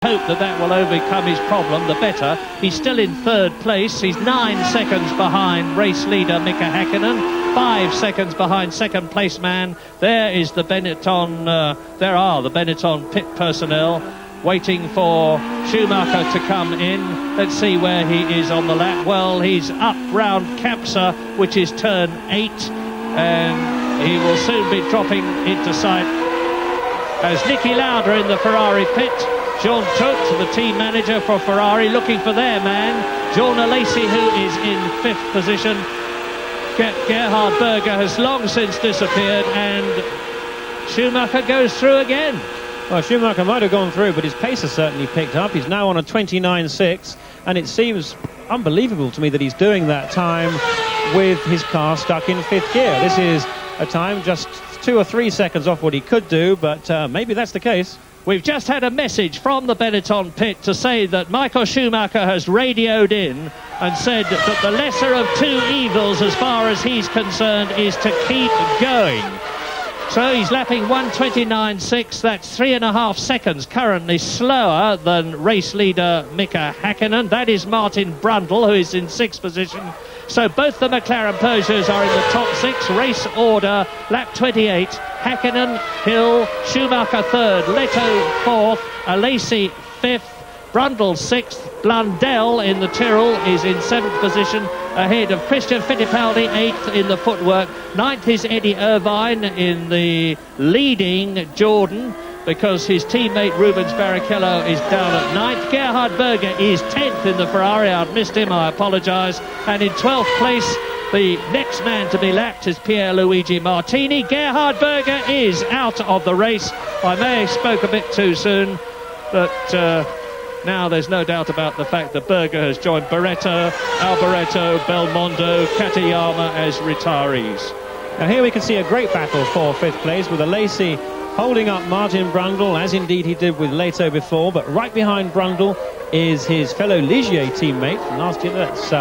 Hope that will overcome his problem, the better. He's still in third place. He's 9 seconds behind race leader Mika Häkkinen, 5 seconds behind second place man. There is the Benetton, there are the Benetton pit personnel waiting for Schumacher to come in. Let's see where he is on the lap. Well, he's up round Capsa, which is turn 8, and he will soon be dropping into sight as Nicky Lauda in the Ferrari pit. Jean Todt, the team manager for Ferrari, looking for their man, Jean Alesi, who is in 5th position. Gerhard Berger has long since disappeared, and Schumacher goes through again. Well, Schumacher might have gone through, but his pace has certainly picked up. He's now on a 29.6, and it seems unbelievable to me that he's doing that time with his car stuck in 5th gear. This is a time just 2 or 3 seconds off what he could do, but maybe that's the case. We've just had a message from the Benetton pit to say that Michael Schumacher has radioed in and said that the lesser of two evils, as far as he's concerned, is to keep going. So he's lapping 1:29.6. That's 3.5 seconds currently slower than race leader Mika Häkkinen. That is Martin Brundle, who is in 6th position. So both the McLaren Peugeots are in the top 6. Race order, lap 28. Häkkinen, Hill, Schumacher 3rd, Leto 4th, Alesi 5th, Brundle 6th, Blundell in the Tyrrell is in 7th position, ahead of Christian Fittipaldi 8th in the footwork. 9th is Eddie Irvine in the leading Jordan, because his teammate Rubens Barrichello is down at 9th. Gerhard Berger is 10th in the Ferrari. I've missed him, I apologise. And in 12th place, the next man to be lapped is Pierluigi Martini. Gerhard Berger is out of the race. I may have spoke a bit too soon, but now there's no doubt about the fact that Berger has joined Barretto, Alboreto, Belmondo, Katayama as retirees. Now here we can see a great battle for 5th place, with Alesi holding up Martin Brundle, as indeed he did with Leto before, but right behind Brundle is his fellow Ligier teammate from last year. That's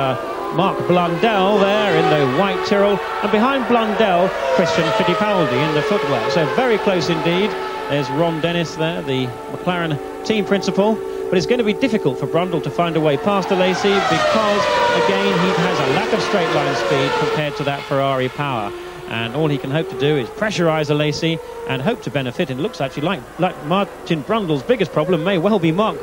Mark Blundell there in the white Tyrrell, and behind Blundell, Christian Fittipaldi in the footwear. So very close indeed. There's Ron Dennis there, the McLaren team principal. But it's going to be difficult for Brundle to find a way past Alesi, because, again, he has a lack of straight line speed compared to that Ferrari power. And all he can hope to do is pressurise Alesi and hope to benefit. And it looks actually like Martin Brundle's biggest problem may well be Mark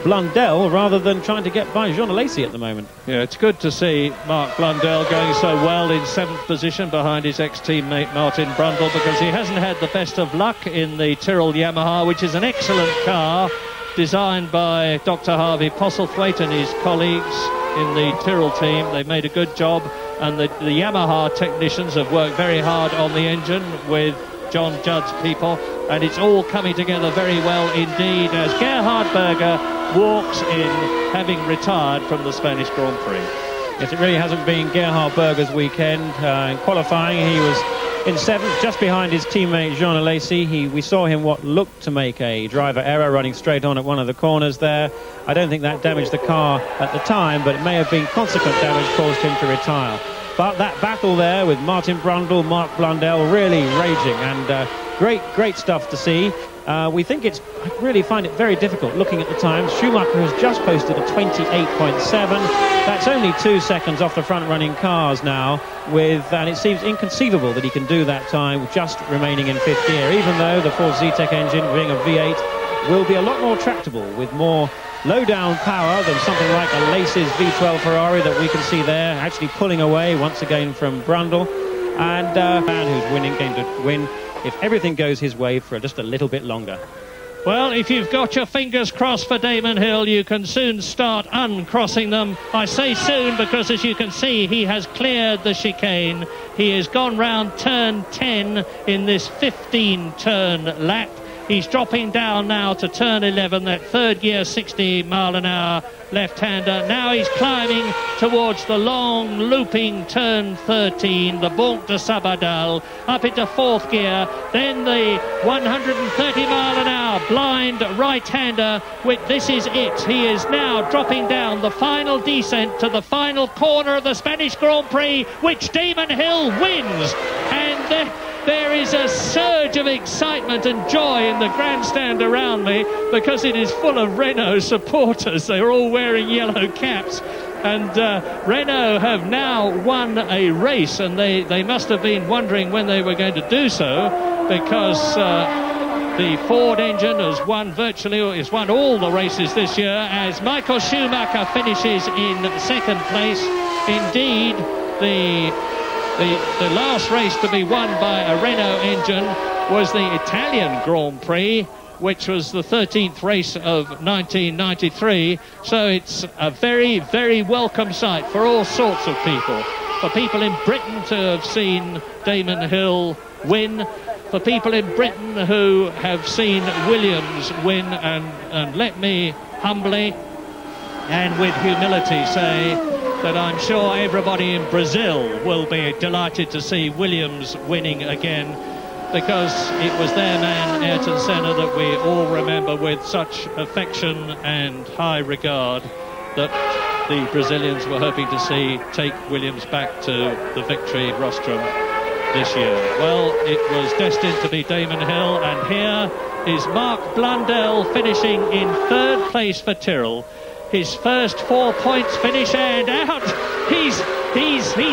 Blundell, rather than trying to get by Jean Alesi at the moment. Yeah, it's good to see Mark Blundell going so well in 7th position behind his ex-teammate Martin Brundle, because he hasn't had the best of luck in the Tyrrell Yamaha, which is an excellent car designed by Dr. Harvey Postlethwaite and his colleagues in the Tyrrell team. They made a good job, and the Yamaha technicians have worked very hard on the engine with John Judd's people, and it's all coming together very well indeed as Gerhard Berger walks in, having retired from the Spanish Grand Prix. Yes, it really hasn't been Gerhard Berger's weekend. In qualifying, he was in 7th, just behind his teammate Jean Alesi. We saw him what looked to make a driver error running straight on at one of the corners there. I don't think that damaged the car at the time, but it may have been consequent damage caused him to retire. But that battle there with Martin Brundle, Mark Blundell, really raging, and great stuff to see. I really find it very difficult looking at the times. Schumacher has just posted a 28.7. That's only 2 seconds off the front-running cars now, and it seems inconceivable that he can do that time just remaining in 5th gear, even though the Ford Zetec engine, being a V8, will be a lot more tractable with more low-down power than something like Alesi's V12 Ferrari that we can see there, actually pulling away once again from Brundle. And man who's going to win if everything goes his way for just a little bit longer. Well, if you've got your fingers crossed for Damon Hill, you can soon start uncrossing them. I say soon because, as you can see, he has cleared the chicane. He has gone round turn 10 in this 15-turn lap. He's dropping down now to turn 11, that 3rd gear 60 mile an hour left-hander. Now he's climbing towards the long looping turn 13, the Banque de Sabadell, up into 4th gear. Then the 130 mile an hour blind right-hander. This is it. He is now dropping down the final descent to the final corner of the Spanish Grand Prix, which Damon Hill wins. And There is a surge of excitement and joy in the grandstand around me because it is full of Renault supporters. They're all wearing yellow caps. And Renault have now won a race, and they must have been wondering when they were going to do so, because the Ford engine has won all the races this year, as Michael Schumacher finishes in second place. Indeed, the last race to be won by a Renault engine was the Italian Grand Prix, which was the 13th race of 1993. So it's a very, very welcome sight for all sorts of people. For people in Britain to have seen Damon Hill win, for people in Britain who have seen Williams win, and let me humbly and with humility say that I'm sure everybody in Brazil will be delighted to see Williams winning again, because it was their man Ayrton Senna that we all remember with such affection and high regard, that the Brazilians were hoping to see take Williams back to the victory rostrum this year. Well, it was destined to be Damon Hill, and here is Mark Blundell finishing in third place for Tyrrell. His first 4 points finish, and out. He's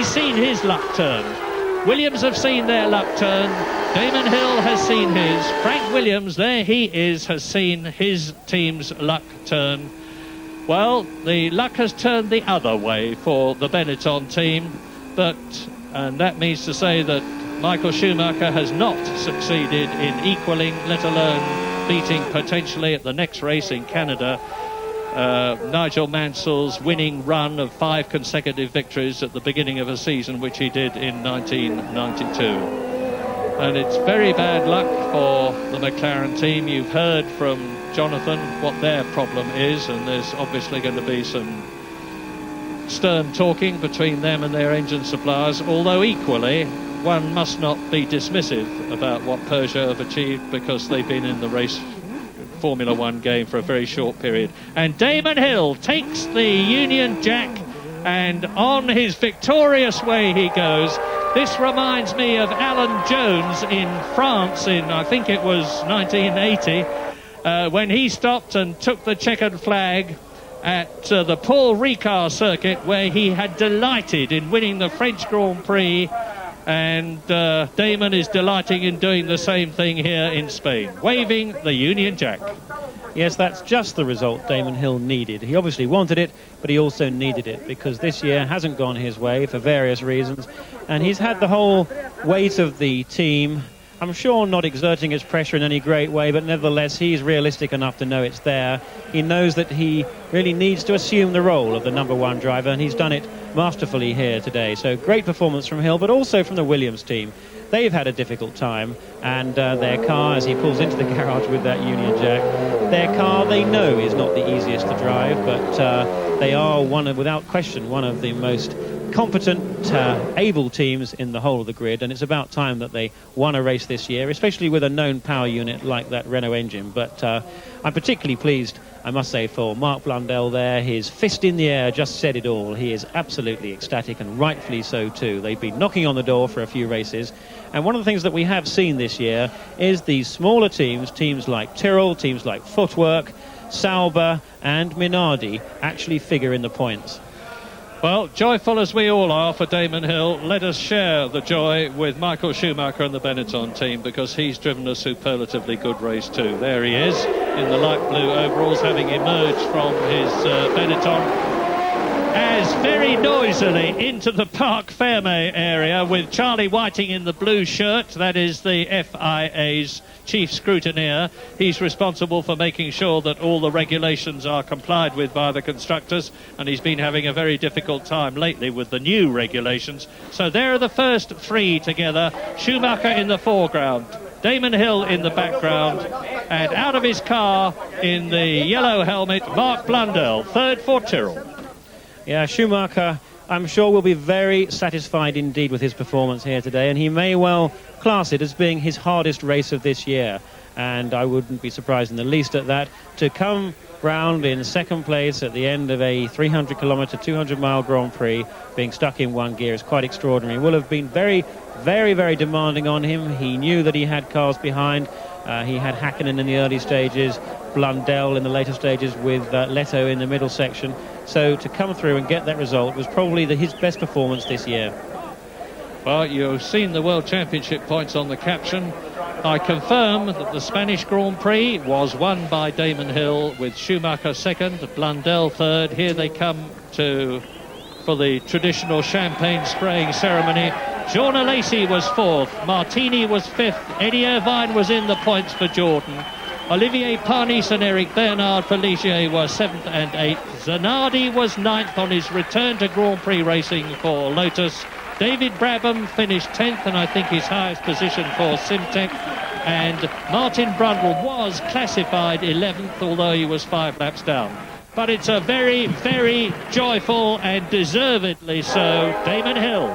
seen his luck turn. Williams have seen their luck turn. Damon Hill has seen his. Frank Williams, there he is, has seen his team's luck turn. Well, the luck has turned the other way for the Benetton team, and that means to say that Michael Schumacher has not succeeded in equalling, let alone beating potentially at the next race in Canada, Nigel Mansell's winning run of 5 consecutive victories at the beginning of a season, which he did in 1992. And it's very bad luck for the McLaren team. You've heard from Jonathan what their problem is, and there's obviously going to be some stern talking between them and their engine suppliers, although equally one must not be dismissive about what Peugeot have achieved, because they've been in the race Formula One game for a very short period. And Damon Hill takes the Union Jack, and on his victorious way he goes. This reminds me of Alan Jones in France in, I think it was 1980, when he stopped and took the checkered flag at the Paul Ricard circuit, where he had delighted in winning the French Grand Prix. And Damon is delighting in doing the same thing here in Spain, waving the Union Jack. Yes, that's just the result Damon Hill needed. He obviously wanted it, but he also needed it, because this year hasn't gone his way for various reasons, and he's had the whole weight of the team, I'm sure not exerting his pressure in any great way, but nevertheless he's realistic enough to know it's there. He knows that he really needs to assume the role of the number one driver, and he's done it masterfully here today. So great performance from Hill, but also from the Williams team. They've had a difficult time, and their car, as he pulls into the garage with that Union Jack, their car they know is not the easiest to drive, but they are without question one of the most competent, able teams in the whole of the grid, and it's about time that they won a race this year, especially with a known power unit like that Renault engine. But I'm particularly pleased, I must say, for Mark Blundell there. His fist in the air just said it all. He is absolutely ecstatic, and rightfully so too. They've been knocking on the door for a few races, and one of the things that we have seen this year is these smaller teams like Tyrrell, teams like Footwork, Sauber and Minardi actually figure in the points. Well, joyful as we all are for Damon Hill, let us share the joy with Michael Schumacher and the Benetton team, because he's driven a superlatively good race too. There he is in the light blue overalls, having emerged from his Benetton, as very noisily into the Parc Fermé area with Charlie Whiting in the blue shirt. That is the FIA's chief scrutineer. He's responsible for making sure that all the regulations are complied with by the constructors, and he's been having a very difficult time lately with the new regulations. So there are the first three together. Schumacher in the foreground, Damon Hill in the background, and out of his car in the yellow helmet, Mark Blundell, third for Tyrrell. Yeah, Schumacher, I'm sure, will be very satisfied indeed with his performance here today, and he may well class it as being his hardest race of this year. And I wouldn't be surprised in the least at that. To come round in second place at the end of a 300-kilometre, 200-mile Grand Prix, being stuck in one gear is quite extraordinary. Will have been very, very, very demanding on him. He knew that he had cars behind. He had Hakkinen in the early stages, Blundell in the later stages, with Leto in the middle section. So to come through and get that result was probably his best performance this year. Well, you've seen the World Championship points on the caption. I confirm that the Spanish Grand Prix was won by Damon Hill, with Schumacher second, Blundell third. Here they come for the traditional champagne spraying ceremony. Jean Lacey was fourth, Martini was fifth, Eddie Irvine was in the points for Jordan. Olivier Panis and Eric Bernard for Ligier were 7th and 8th. Zanardi was 9th on his return to Grand Prix racing for Lotus. David Brabham finished 10th, and I think his highest position for Simtek. And Martin Brundle was classified 11th, although he was 5 laps down. But it's a very, very joyful and deservedly so Damon Hill